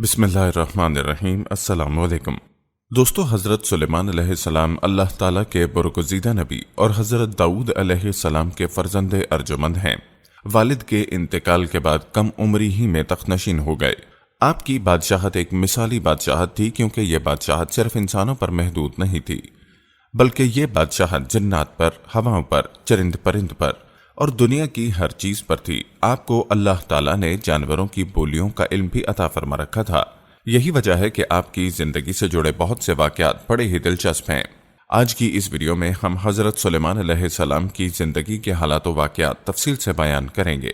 بسم اللہ الرحمن الرحیم۔ السلام علیکم دوستو، حضرت سلیمان علیہ السلام اللہ تعالیٰ کے برگزیدہ نبی اور حضرت داؤد علیہ السلام کے فرزند ارجمند ہیں۔ والد کے انتقال کے بعد کم عمری ہی میں تخت نشین ہو گئے۔ آپ کی بادشاہت ایک مثالی بادشاہت تھی، کیونکہ یہ بادشاہت صرف انسانوں پر محدود نہیں تھی، بلکہ یہ بادشاہت جنات پر، ہواؤں پر، چرند پرند پر اور دنیا کی ہر چیز پر تھی۔ آپ کو اللہ تعالیٰ نے جانوروں کی بولیوں کا علم بھی عطا فرما رکھا تھا۔ یہی وجہ ہے کہ آپ کی زندگی سے جڑے بہت سے واقعات بڑے ہی دلچسپ ہیں۔ آج کی اس ویڈیو میں ہم حضرت سلیمان علیہ السلام کی زندگی کے حالات و واقعات تفصیل سے بیان کریں گے۔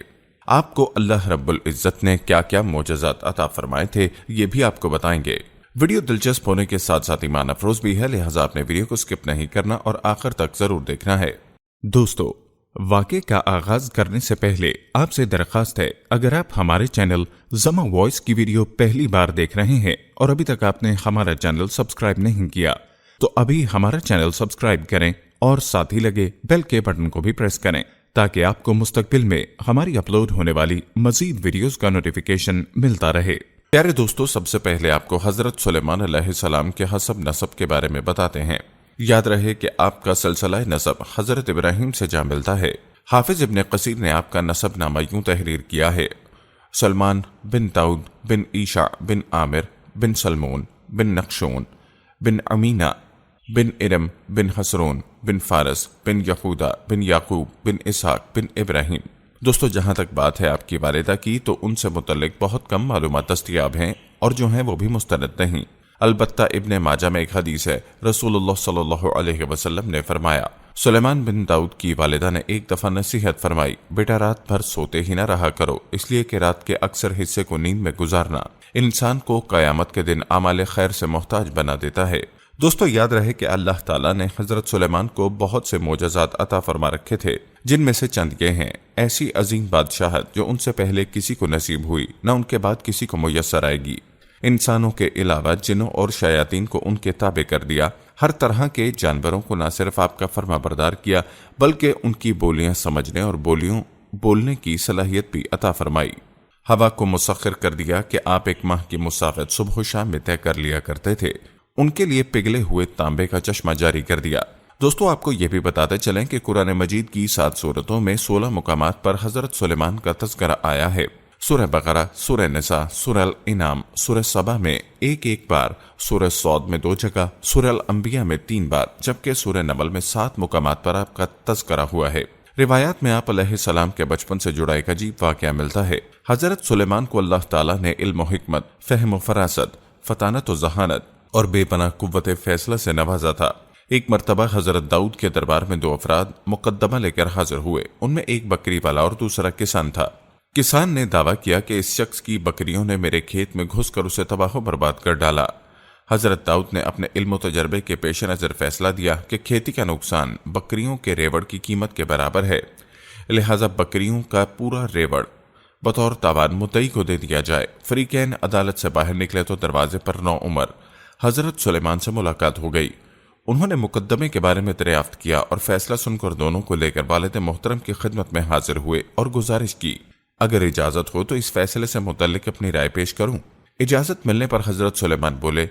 آپ کو اللہ رب العزت نے کیا کیا معجزات عطا فرمائے تھے، یہ بھی آپ کو بتائیں گے۔ ویڈیو دلچسپ ہونے کے ساتھ ساتھ ایمان افروز بھی ہے، لہٰذا آپ نے ویڈیو کو سکپ نہیں کرنا اور آخر تک ضرور دیکھنا ہے۔ دوستو، واقعے کا آغاز کرنے سے پہلے آپ سے درخواست ہے، اگر آپ ہمارے چینل زما وائس کی ویڈیو پہلی بار دیکھ رہے ہیں اور ابھی تک آپ نے ہمارا چینل سبسکرائب نہیں کیا تو ابھی ہمارا چینل سبسکرائب کریں اور ساتھ ہی لگے بیل کے بٹن کو بھی پریس کریں تاکہ آپ کو مستقبل میں ہماری اپلوڈ ہونے والی مزید ویڈیوز کا نوٹیفیکیشن ملتا رہے۔ پیارے دوستو، سب سے پہلے آپ کو حضرت سلیمان علیہ السلام کے حسب نسب کے بارے میں بتاتے ہیں۔ یاد رہے کہ آپ کا سلسلہ نسب حضرت ابراہیم سے جا ملتا ہے۔ حافظ ابن قصیر نے آپ کا نسب نامہ یوں تحریر کیا ہے: سلمان بن داؤد بن عیشع بن عامر بن سلمون بن نقشون بن امینہ بن ارم بن حسرون بن فارس بن یہودا بن یعقوب بن اسحاق بن ابراہیم۔ دوستو، جہاں تک بات ہے آپ کی والدہ کی، تو ان سے متعلق بہت کم معلومات دستیاب ہیں اور جو ہیں وہ بھی مستند نہیں۔ البتہ ابن ماجہ میں ایک حدیث ہے، رسول اللہ صلی اللہ علیہ وسلم نے فرمایا، سلیمان بن داؤد کی والدہ نے ایک دفعہ نصیحت فرمائی، بیٹا رات بھر سوتے ہی نہ رہا کرو، اس لیے کہ رات کے اکثر حصے کو نیند میں گزارنا انسان کو قیامت کے دن اعمال خیر سے محتاج بنا دیتا ہے۔ دوستو، یاد رہے کہ اللہ تعالیٰ نے حضرت سلیمان کو بہت سے معجزات عطا فرما رکھے تھے، جن میں سے چند یہ ہیں: ایسی عظیم بادشاہت جو ان سے پہلے کسی کو نصیب ہوئی، نہ ان کے بعد کسی کو میسر آئے گی۔ انسانوں کے علاوہ جنوں اور شیاطین کو ان کے تابع کر دیا۔ ہر طرح کے جانوروں کو نہ صرف آپ کا فرما بردار کیا، بلکہ ان کی بولیاں سمجھنے اور بولنے کی صلاحیت بھی عطا فرمائی۔ ہوا کو مسخر کر دیا کہ آپ ایک ماہ کی مسافت صبح و شام میں طے کر لیا کرتے تھے۔ ان کے لیے پگھلے ہوئے تانبے کا چشمہ جاری کر دیا۔ دوستو، آپ کو یہ بھی بتاتے چلیں کہ قرآن مجید کی 7 سورتوں میں 16 مقامات پر حضرت سلیمان کا تذکرہ آیا ہے۔ سورہ بقرہ، سورہ نساء، سورہ الانعام، سورہ سبا میں ایک بار، سورہ صاد میں 2 جگہ، سورہ الانبیاء میں 3 بار، جبکہ سورہ نمل میں 7 مقامات پر آپ کا تذکرہ ہوا ہے۔ روایات میں آپ علیہ السلام کے بچپن سے جڑا ایک عجیب واقعہ ملتا ہے۔ حضرت سلیمان کو اللہ تعالیٰ نے علم و حکمت، فہم و فراست، فطانت و ذہانت اور بے پناہ قوت فیصلہ سے نوازا تھا۔ ایک مرتبہ حضرت داؤد کے دربار میں 2 افراد مقدمہ لے کر حاضر ہوئے۔ ان میں ایک بکری والا اور دوسرا کسان تھا۔ کسان نے دعویٰ کیا کہ اس شخص کی بکریوں نے میرے کھیت میں گھس کر اسے تباہ و برباد کر ڈالا۔ حضرت داؤد نے اپنے علم و تجربے کے پیش نظر فیصلہ دیا کہ کھیتی کا نقصان بکریوں کے ریوڑ کی قیمت کے برابر ہے، لہذا بکریوں کا پورا ریوڑ بطور تاوان مدعی کو دے دیا جائے۔ فریقین عدالت سے باہر نکلے تو دروازے پر نوعمر حضرت سلیمان سے ملاقات ہو گئی۔ انہوں نے مقدمے کے بارے میں دریافت کیا اور فیصلہ سن کر دونوں کو لے کر والد محترم کی خدمت میں حاضر ہوئے اور گزارش کی، اگر اجازت ہو تو اس فیصلے سے متعلق اپنی رائے پیش کروں۔ اجازت ملنے پر حضرت سلیمان بولے،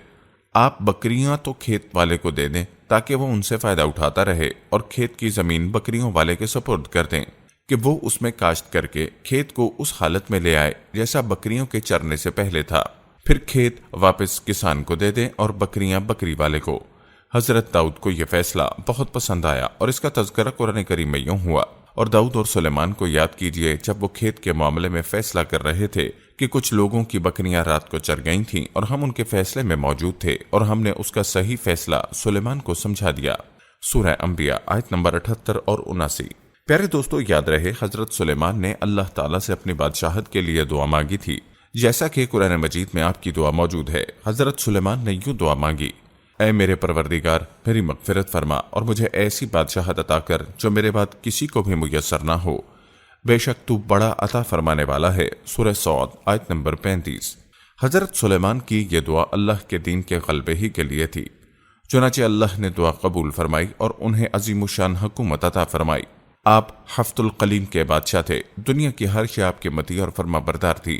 آپ بکریاں تو کھیت والے کو دے دیں تاکہ وہ ان سے فائدہ اٹھاتا رہے، اور کھیت کی زمین بکریوں والے کے سپرد کر دیں کہ وہ اس میں کاشت کر کے کھیت کو اس حالت میں لے آئے جیسا بکریوں کے چرنے سے پہلے تھا، پھر کھیت واپس کسان کو دے دیں اور بکریاں بکری والے کو۔ حضرت داؤد کو یہ فیصلہ بہت پسند آیا اور اس کا تذکرہ قرآن کریم میں یوں ہوا: اور داؤد اور سلیمان کو یاد کیجئے جب وہ کھیت کے معاملے میں فیصلہ کر رہے تھے کہ کچھ لوگوں کی بکریاں رات کو چر گئی تھیں اور ہم ان کے فیصلے میں موجود تھے، اور ہم نے اس کا صحیح فیصلہ سلیمان کو سمجھا دیا۔ سورہ انبیاء آیت نمبر 78 اور 79۔ پیارے دوستو، یاد رہے حضرت سلیمان نے اللہ تعالیٰ سے اپنی بادشاہت کے لیے دعا مانگی تھی، جیسا کہ قرآن مجید میں آپ کی دعا موجود ہے۔ حضرت سلیمان نے یوں دعا مانگی: اے میرے پروردگار، میری مغفرت فرما اور مجھے ایسی بادشاہت عطا کر جو میرے بعد کسی کو بھی میسر نہ ہو، بے شک تو بڑا عطا فرمانے والا ہے۔ سورہ صاد آیت نمبر 35۔ حضرت سلیمان کی یہ دعا اللہ کے دین کے غلبے ہی کے لیے تھی، چنانچہ اللہ نے دعا قبول فرمائی اور انہیں عظیم الشان حکومت عطا فرمائی۔ آپ ہفت القلیم کے بادشاہ تھے، دنیا کی ہر شے آپ کے مطیع اور فرما بردار تھی۔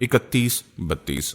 31, 32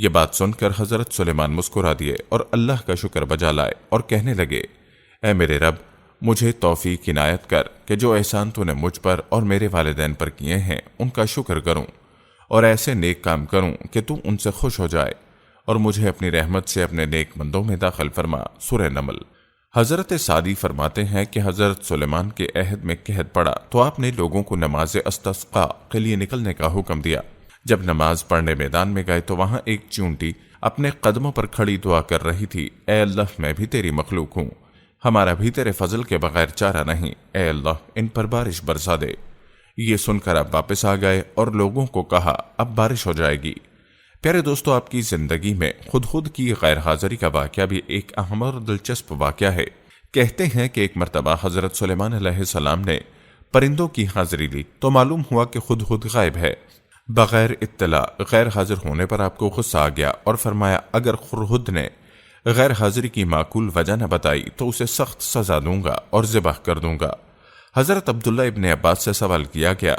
یہ بات سن کر حضرت سلیمان مسکرا دیے اور اللہ کا شکر بجا لائے اور کہنے لگے، اے میرے رب، مجھے توفیق عنایت کر کہ جو احسان تو نے مجھ پر اور میرے والدین پر کیے ہیں ان کا شکر کروں اور ایسے نیک کام کروں کہ تو ان سے خوش ہو جائے اور مجھے اپنی رحمت سے اپنے نیک بندوں میں داخل فرما۔ سورہ نمل۔ حضرت سعدی فرماتے ہیں کہ حضرت سلیمان کے عہد میں قحط پڑا تو آپ نے لوگوں کو نماز استسقاء کے لیے نکلنے کا حکم دیا۔ جب نماز پڑھنے میدان میں گئے تو وہاں ایک چونٹی اپنے قدموں پر کھڑی دعا کر رہی تھی، اے اللہ، میں بھی تیری مخلوق ہوں، ہمارا بھی تیرے فضل کے بغیر چارہ نہیں، اے اللہ ان پر بارش برسا دے۔ یہ سن کر آپ واپس آ گئے اور لوگوں کو کہا اب بارش ہو جائے گی۔ پیارے دوستو، آپ کی زندگی میں خود کی غیر حاضری کا واقعہ بھی ایک اہم اور دلچسپ واقعہ ہے۔ کہتے ہیں کہ ایک مرتبہ حضرت سلیمان علیہ السلام نے پرندوں کی حاضری لی تو معلوم ہوا کہ خود غائب ہے۔ بغیر اطلاع غیر حاضر ہونے پر آپ کو غصہ آ گیا اور فرمایا، اگر خود نے غیر حاضری کی معقول وجہ نہ بتائی تو اسے سخت سزا دوں گا اور ذبح کر دوں گا۔ حضرت عبداللہ ابن عباس سے سوال کیا گیا،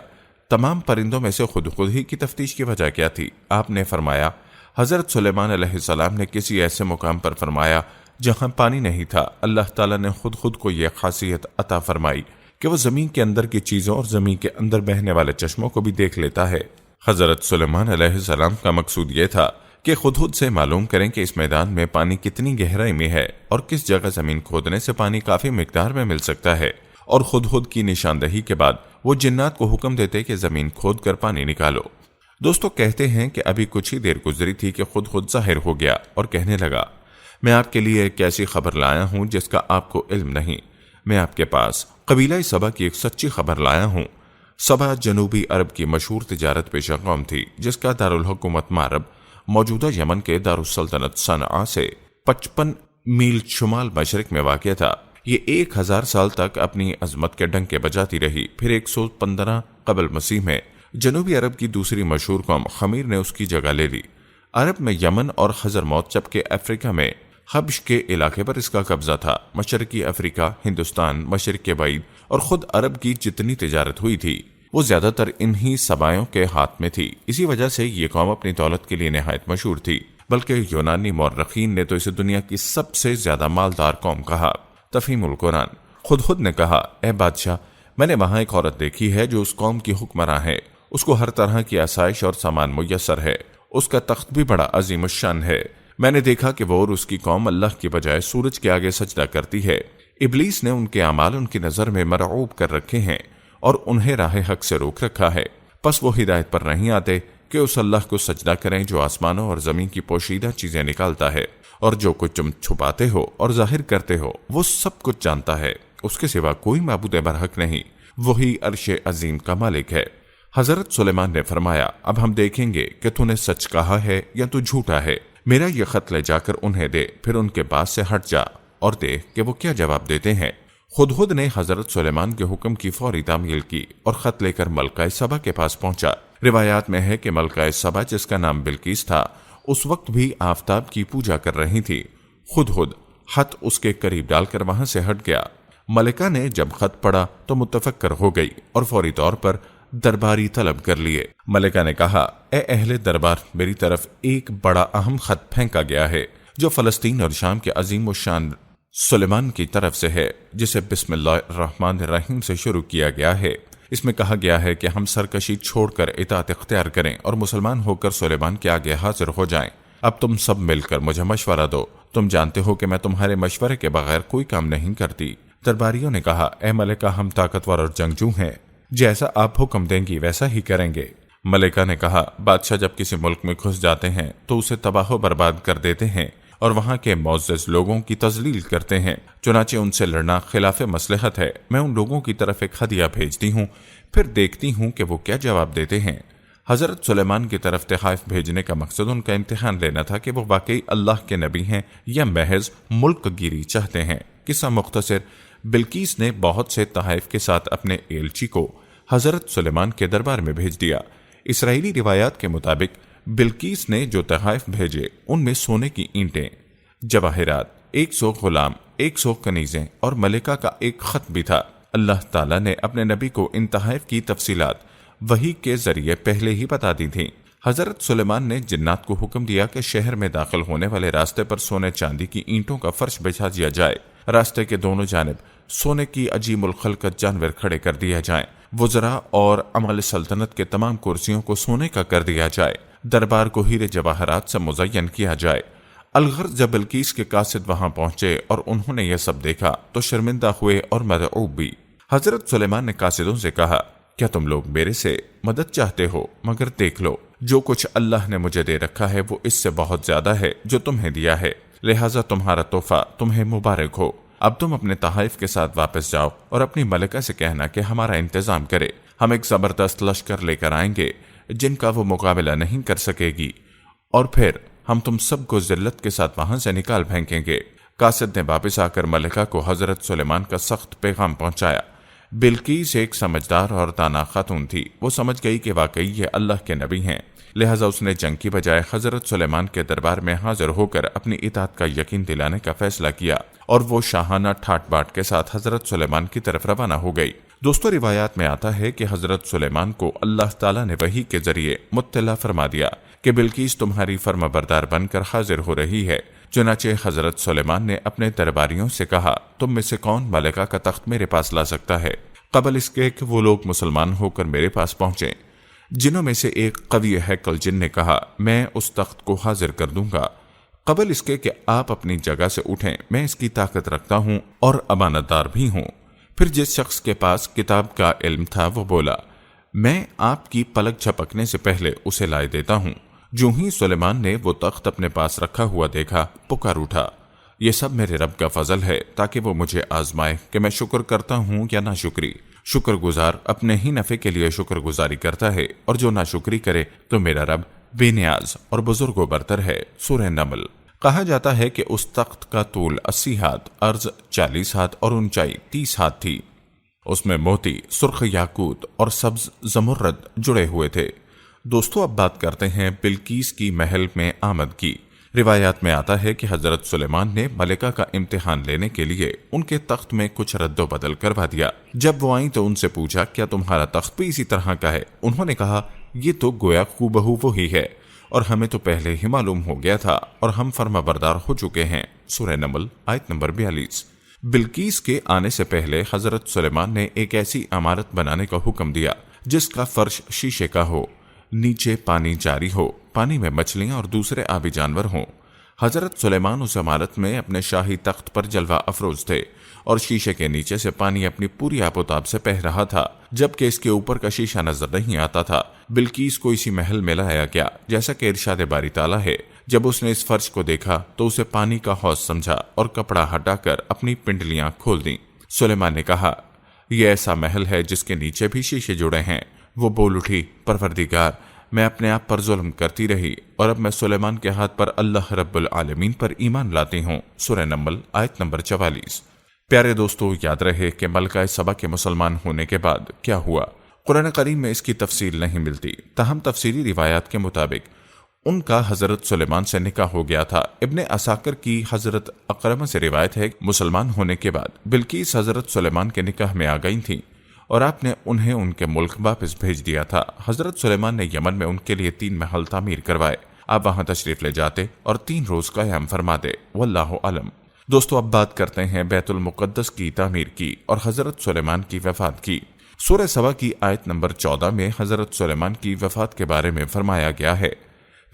تمام پرندوں میں سے خود ہی کی تفتیش کی وجہ کیا تھی؟ آپ نے فرمایا، حضرت سلیمان علیہ السلام نے کسی ایسے مقام پر فرمایا جہاں پانی نہیں تھا، اللہ تعالیٰ نے خود کو یہ خاصیت عطا فرمائی کہ وہ زمین کے اندر کی چیزوں اور زمین کے اندر بہنے والے چشموں کو بھی دیکھ لیتا ہے۔ حضرت سلیمان علیہ السلام کا مقصود یہ تھا کہ خود سے معلوم کریں کہ اس میدان میں پانی کتنی گہرائی میں ہے اور کس جگہ زمین کھودنے سے پانی کافی مقدار میں مل سکتا ہے، اور خود کی نشاندہی کے بعد وہ جنات کو حکم دیتے کہ زمین کھود کر پانی نکالو۔ دوستو، کہتے ہیں کہ ابھی کچھ ہی دیر گزری تھی کہ خود ظاہر ہو گیا اور کہنے لگا، میں آپ کے لیے ایک ایسی خبر لایا ہوں جس کا آپ کو علم نہیں۔ میں آپ کے پاس قبیلہ سبا کی ایک سچی خبر لایا ہوں۔ سبا جنوبی عرب کی مشہور تجارت پیشہ قوم تھی جس کا دارالحکومت مارب موجودہ یمن کے دارالسلطنت صنعاء سے 55 میل شمال مشرق میں واقع تھا۔ یہ 1000 سال تک اپنی عظمت کے ڈنکے بجاتی رہی۔ پھر 115 قبل مسیح میں جنوبی عرب کی دوسری مشہور قوم خمیر نے اس کی جگہ لے لی۔ عرب میں یمن اور حضرموت، جبکہ افریقہ میں حبش کے علاقے پر اس کا قبضہ تھا۔ مشرقی افریقہ، ہندوستان، مشرق کے بعید اور خود عرب کی جتنی تجارت ہوئی تھی وہ زیادہ تر انہی سبایوں کے ہاتھ میں تھی۔ اسی وجہ سے یہ قوم اپنی دولت کے لیے نہایت مشہور تھی، بلکہ یونانی مورخین نے تو اسے دنیا کی سب سے زیادہ مالدار قوم کہا۔ تفہیم القرآن۔ خود نے کہا، اے بادشاہ، میں نے وہاں ایک عورت دیکھی ہے جو اس قوم کی حکمراں ہے۔ اس کو ہر طرح کی آسائش اور سامان میسر ہے۔ اس کا تخت بھی بڑا عظیم الشان ہے۔ میں نے دیکھا کہ وہ اور اس کی قوم اللہ کی بجائے سورج کے آگے سجدہ کرتی ہے۔ ابلیس نے ان کے اعمال ان کی نظر میں مرعوب کر رکھے ہیں اور انہیں راہ حق سے روک رکھا ہے، پس وہ ہدایت پر نہیں آتے کہ اس اللہ کو سجدہ کریں جو آسمانوں اور زمین کی پوشیدہ چیزیں نکالتا ہے، اور جو کچھ تم چھپاتے ہو اور ظاہر کرتے ہو وہ سب کچھ جانتا ہے۔ اس کے سوا کوئی معبود برحق نہیں، وہی عرش عظیم کا مالک ہے۔ حضرت سلیمان نے فرمایا، اب ہم دیکھیں گے کہ تو نے سچ کہا ہے یا تو جھوٹا ہے۔ میرا یہ خط لے جا کر انہیں دے، پھر ان کے پاس سے ہٹ جا اور دیکھ کہ وہ کیا جواب دیتے ہیں۔ خود نے حضرت سلیمان کے حکم کی فوری تعمیل کی اور خط لے کر ملکہ سبا کے پاس پہنچا۔ روایات میں ہے کہ ملکہ سبا، جس کا نام بلقیس تھا، اس وقت بھی آفتاب کی پوجا کر رہی تھی۔ خود خط اس کے قریب ڈال کر وہاں سے ہٹ گیا۔ ملکہ نے جب خط پڑھا تو متفکر ہو گئی اور فوری طور پر درباری طلب کر لیے۔ ملکہ نے کہا، اے اہل دربار، میری طرف ایک بڑا اہم خط پھینکا گیا ہے جو فلسطین اور شام کے عظیم الشان سلیمان کی طرف سے ہے، جسے بسم اللہ الرحمن الرحیم سے شروع کیا گیا ہے۔ اس میں کہا گیا ہے کہ ہم سرکشی چھوڑ کر اطاعت اختیار کریں اور مسلمان ہو کر سلیمان کے آگے حاضر ہو جائیں۔ اب تم سب مل کر مجھے مشورہ دو، تم جانتے ہو کہ میں تمہارے مشورے کے بغیر کوئی کام نہیں کرتی۔ درباریوں نے کہا، اے ملکہ، ہم طاقتور اور جنگجو ہیں، جیسا آپ حکم دیں گی ویسا ہی کریں گے۔ ملکہ نے کہا، بادشاہ جب کسی ملک میں گھس جاتے ہیں تو اسے تباہ و برباد کر دیتے ہیں اور وہاں کے معزز لوگوں کی تذلیل کرتے ہیں، چنانچہ ان سے لڑنا خلاف مصلحت ہے۔ میں ان لوگوں کی طرف ایک ہدیہ بھیجتی ہوں، پھر دیکھتی ہوں کہ وہ کیا جواب دیتے ہیں۔ حضرت سلیمان کی طرف تحائف بھیجنے کا مقصد ان کا امتحان لینا تھا کہ وہ واقعی اللہ کے نبی ہیں یا محض ملک گیری چاہتے ہیں۔ قصہ مختصر، بلقیس نے بہت سے تحائف کے ساتھ اپنے ایلچی کو حضرت سلیمان کے دربار میں بھیج دیا۔ اسرائیلی روایات کے مطابق بلقیس نے جو تحائف بھیجے ان میں سونے کی اینٹیں، جواہرات، 100 غلام، 100 کنیزیں اور ملکہ کا ایک خط بھی تھا۔ اللہ تعالیٰ نے اپنے نبی کو ان تحائف کی تفصیلات وحی کے ذریعے پہلے ہی بتا دی تھیں۔ حضرت سلیمان نے جنات کو حکم دیا کہ شہر میں داخل ہونے والے راستے پر سونے چاندی کی اینٹوں کا فرش بچھا دیا جائے، راستے کے دونوں جانب سونے کی عجیب الخلقت جانور کھڑے کر دیا جائیں، وزراء اور عمل سلطنت کے تمام کرسیوں کو سونے کا کر دیا جائے، دربار کو ہیرے جواہرات سے مزین کیا جائے۔ الغرض جب بلقیس کے قاصد وہاں پہنچے اور انہوں نے یہ سب دیکھا تو شرمندہ ہوئے اور مرعوب بھی۔ حضرت سلیمان نے قاصدوں سے کہا، کیا تم لوگ میرے سے مدد چاہتے ہو؟ مگر دیکھ لو، جو کچھ اللہ نے مجھے دے رکھا ہے وہ اس سے بہت زیادہ ہے جو تمہیں دیا ہے، لہٰذا تمہارا تحفہ تمہیں مبارک ہو۔ اب تم اپنے تحائف کے ساتھ واپس جاؤ اور اپنی ملکہ سے کہنا کہ ہمارا انتظام کرے، ہم ایک زبردست لشکر لے کر آئیں گے جن کا وہ مقابلہ نہیں کر سکے گی، اور پھر ہم تم سب کو ذلت کے ساتھ وہاں سے نکال پھینکیں گے۔ قاصد نے واپس آ کر ملکہ کو حضرت سلیمان کا سخت پیغام پہنچایا۔ بلقیس ایک سمجھدار اور دانا خاتون تھی، وہ سمجھ گئی کہ واقعی یہ اللہ کے نبی ہیں، لہٰذا اس نے جنگ کی بجائے حضرت سلیمان کے دربار میں حاضر ہو کر اپنی اطاعت کا یقین دلانے کا فیصلہ کیا، اور وہ شاہانہ ٹھاٹ باٹ کے ساتھ حضرت سلیمان کی طرف روانہ ہو گئی۔ دوستو، روایات میں آتا ہے کہ حضرت سلیمان کو اللہ تعالیٰ نے وحی کے ذریعے مطلع فرما دیا کہ بلقیس تمہاری فرما بردار بن کر حاضر ہو رہی ہے۔ چنانچہ حضرت سلیمان نے اپنے درباریوں سے کہا، تم میں سے کون ملکہ کا تخت میرے پاس لا سکتا ہے؟ قبل اس کے کہ وہ لوگ مسلمان ہو کر میرے پاس پہنچے، جنوں میں سے ایک قوی ہیکل جن نے کہا، میں اس تخت کو حاضر کر دوں گا قبل اس کے کہ آپ اپنی جگہ سے اٹھیں، میں اس کی طاقت رکھتا ہوں اور امانت دار بھی ہوں۔ پھر جس شخص کے پاس کتاب کا علم تھا وہ بولا، میں آپ کی پلک جھپکنے سے پہلے اسے لائے دیتا ہوں۔ جو ہی سلیمان نے وہ تخت اپنے پاس رکھا ہوا دیکھا، پکار اٹھا، یہ سب میرے رب کا فضل ہے تاکہ وہ مجھے آزمائے کہ میں شکر کرتا ہوں یا ناشکری۔ شکر گزار اپنے ہی نفع کے لیے شکر گزاری کرتا ہے، اور جو ناشکری کرے تو میرا رب بے نیاز اور بزرگ و برتر ہے۔ سورہ نمل۔ کہا جاتا ہے کہ اس تخت کا طول 80 ہاتھ، عرض 40 ہاتھ اور اونچائی 30 ہاتھ تھی۔ اس میں موتی، سرخ یاقوت اور سبز زمرد جڑے ہوئے تھے۔ دوستو، اب بات کرتے ہیں بلقیس کی محل میں آمد کی۔ روایات میں آتا ہے کہ حضرت سلیمان نے ملکہ کا امتحان لینے کے لیے ان کے تخت میں کچھ رد و بدل کروا دیا۔ جب وہ آئیں تو ان سے پوچھا، کیا تمہارا تخت بھی اسی طرح کا ہے؟ انہوں نے کہا، یہ تو گویا خوب بہو وہی ہے، اور ہمیں تو پہلے ہی معلوم ہو گیا تھا اور ہم فرما بردار ہو چکے ہیں۔ سورہ نمل، آیت نمبر 42۔ بلقیس کے آنے سے پہلے حضرت سلیمان نے ایک ایسی عمارت بنانے کا حکم دیا جس کا فرش شیشے کا ہو، نیچے پانی جاری ہو، پانی میں مچھلیاں اور دوسرے آبی جانور ہوں۔ حضرت سلیمان اس عمارت میں اپنے شاہی تخت پر جلوہ افروز تھے، اور شیشے کے نیچے سے پانی اپنی پوری آب و تاب سے بہہ رہا تھا، جبکہ اس کے اوپر کا شیشہ نظر نہیں آتا تھا۔ بلقیس کو اسی محل میں لایا گیا، جیسا کہ ارشاد باری تعالیٰ ہے۔ جب اس نے اس فرش کو دیکھا تو اسے پانی کا حوض سمجھا اور کپڑا ہٹا کر اپنی پنڈلیاں کھول دیں۔ سلیمان نے کہا، یہ ایسا محل ہے جس کے نیچے بھی شیشے جڑے ہیں۔ وہ بول اٹھی، پروردگار، میں اپنے آپ پر ظلم کرتی رہی، اور اب میں سلیمان کے ہاتھ پر اللہ رب العالمین پر ایمان لاتی ہوں۔ سورہ نمل، آیت نمبر 44۔ پیارے دوستو، یاد رہے کہ ملکہ سبا کے مسلمان ہونے کے بعد کیا ہوا۔ قرآن کریم میں اس کی تفصیل نہیں ملتی، تاہم تفصیلی روایات کے مطابق ان کا حضرت سلیمان سے نکاح ہو گیا تھا۔ ابن عساکر کی حضرت اکرمہ سے روایت ہے، مسلمان ہونے کے بعد بلقیس حضرت سلیمان کے نکاح میں آ گئی تھیں، اور آپ نے انہیں ان کے ملک واپس بھیج دیا تھا۔ حضرت سلیمان نے یمن میں ان کے لیے 3 محل تعمیر کروائے۔ آپ وہاں تشریف لے جاتے اور 3 روز قیام فرماتے، واللہ علم۔ دوستو، اب بات کرتے ہیں بیت المقدس کی تعمیر کی اور حضرت سلیمان کی وفات کی۔ سورہ سبا کی آیت نمبر 14 میں حضرت سلیمان کی وفات کے بارے میں فرمایا گیا ہے،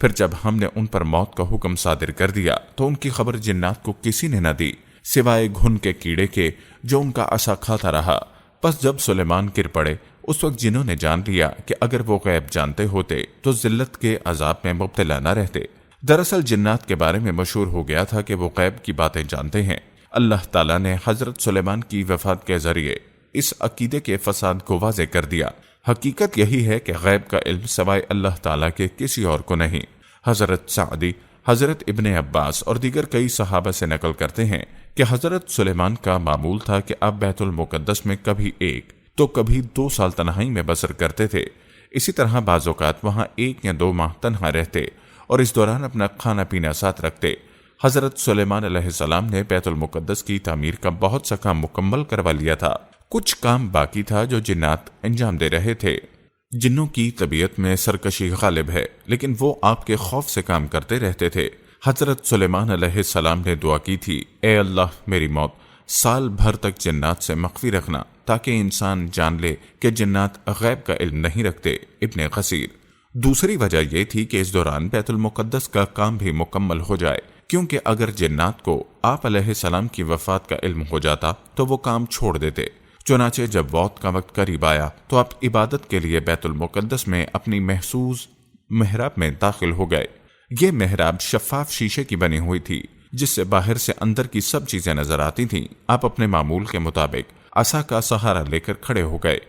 پھر جب ہم نے ان پر موت کا حکم صادر کر دیا تو ان کی خبر جنات کو کسی نے نہ دی سوائے گھن کے کیڑے کے جو ان کا عصا کھاتا رہا۔ پس جب سلیمان گر پڑے، اس وقت جنوں نے جان لیا کہ اگر وہ غیب جانتے ہوتے تو ذلت کے عذاب میں مبتلا نہ رہتے۔ دراصل جنات کے بارے میں مشہور ہو گیا تھا کہ وہ غیب کی باتیں جانتے ہیں۔ اللہ تعالیٰ نے حضرت سلیمان کی وفات کے ذریعے اس عقیدے کے فساد کو واضح کر دیا۔ حقیقت یہی ہے کہ غیب کا علم سوائے اللہ تعالیٰ کے کسی اور کو نہیں۔ حضرت سعدی، حضرت ابن عباس اور دیگر کئی صحابہ سے نقل کرتے ہیں کہ حضرت سلیمان کا معمول تھا کہ آپ بیت المقدس میں کبھی 1 تو کبھی 2 سال تنہائی میں بسر کرتے تھے۔ اسی طرح بعض اوقات وہاں 1 یا 2 ماہ تنہا رہتے اور اس دوران اپنا کھانا پینا ساتھ رکھتے۔ حضرت سلیمان علیہ السلام نے بیت المقدس کی تعمیر کا بہت سا کام مکمل کروا لیا تھا۔ کچھ کام باقی تھا جو جنات انجام دے رہے تھے۔ جنوں کی طبیعت میں سرکشی غالب ہے، لیکن وہ آپ کے خوف سے کام کرتے رہتے تھے۔ حضرت سلیمان علیہ السلام نے دعا کی تھی، اے اللہ میری موت سال بھر تک جنات سے مخفی رکھنا تاکہ انسان جان لے کہ جنات غیب کا علم نہیں رکھتے۔ ابن کثیر۔ دوسری وجہ یہ تھی کہ اس دوران بیت المقدس کا کام بھی مکمل ہو جائے، کیونکہ اگر جنات کو آپ علیہ السلام کی وفات کا علم ہو جاتا تو وہ کام چھوڑ دیتے۔ چنانچہ جب موت کا وقت قریب آیا تو آپ عبادت کے لیے بیت المقدس میں اپنی محسوس محراب میں داخل ہو گئے۔ یہ محراب شفاف شیشے کی بنی ہوئی تھی جس سے باہر سے اندر کی سب چیزیں نظر آتی تھیں۔ آپ اپنے معمول کے مطابق عصا کا سہارا لے کر کھڑے ہو گئے۔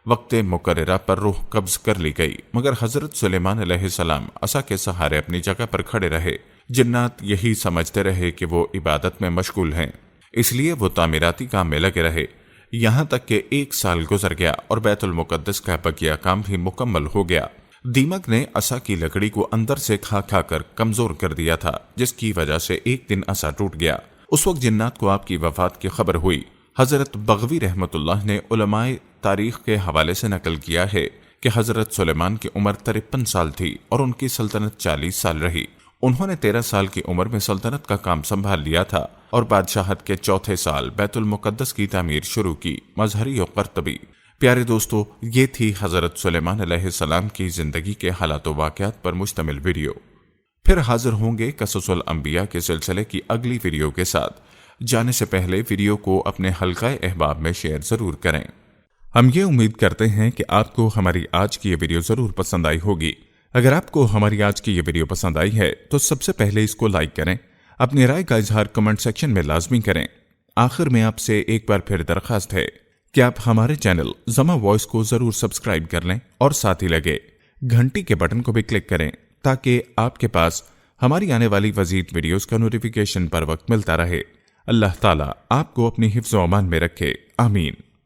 وقت مقررہ پر روح قبض کر لی گئی، مگر حضرت سلیمان علیہ السلام عصا کے سہارے اپنی جگہ پر کھڑے رہے۔ جنات یہی سمجھتے رہے کہ وہ عبادت میں مشغول ہیں، اس لیے وہ تعمیراتی کام میں لگے رہے، یہاں تک کہ 1 سال گزر گیا اور بیت المقدس کا بقیہ کام بھی مکمل ہو گیا۔ دیمک نے عصا کی لکڑی کو اندر سے کھا کھا کر کمزور کر دیا تھا، جس کی وجہ سے ایک دن عصا ٹوٹ گیا۔ اس وقت جنات کو آپ کی وفات کی خبر ہوئی۔ حضرت بغوی رحمۃ اللہ نے علماء تاریخ کے حوالے سے نقل کیا ہے کہ حضرت سلیمان کی عمر 53 سال تھی اور ان کی سلطنت 40 سال رہی۔ انہوں نے 13 سال کی عمر میں سلطنت کا کام سنبھال لیا تھا اور بادشاہت کے چوتھے سال بیت المقدس کی تعمیر شروع کی۔ مظہری و قرطبی۔ پیارے دوستو، یہ تھی حضرت سلیمان علیہ السلام کی زندگی کے حالات و واقعات پر مشتمل ویڈیو۔ پھر حاضر ہوں گے قصص الانبیاء کے سلسلے کی اگلی ویڈیو کے ساتھ۔ جانے سے پہلے ویڈیو کو اپنے حلقہ احباب میں شیئر ضرور کریں۔ ہم یہ امید کرتے ہیں کہ آپ کو ہماری آج کی یہ ویڈیو ضرور پسند آئی ہوگی۔ اگر آپ کو ہماری آج کی یہ ویڈیو پسند آئی ہے تو سب سے پہلے اس کو لائک کریں، اپنی رائے کا اظہار کمنٹ سیکشن میں لازمی کریں۔ آخر میں آپ سے ایک بار پھر درخواست ہے کہ آپ ہمارے چینل زما وائس کو ضرور سبسکرائب کر لیں اور ساتھ ہی لگے گھنٹی کے بٹن کو بھی کلک کریں تاکہ آپ کے پاس ہماری آنے والی مزید ویڈیوز کا نوٹیفیکیشن پر وقت ملتا رہے۔ اللہ تعالیٰ آپ کو اپنی حفظ و امان میں رکھے، آمین۔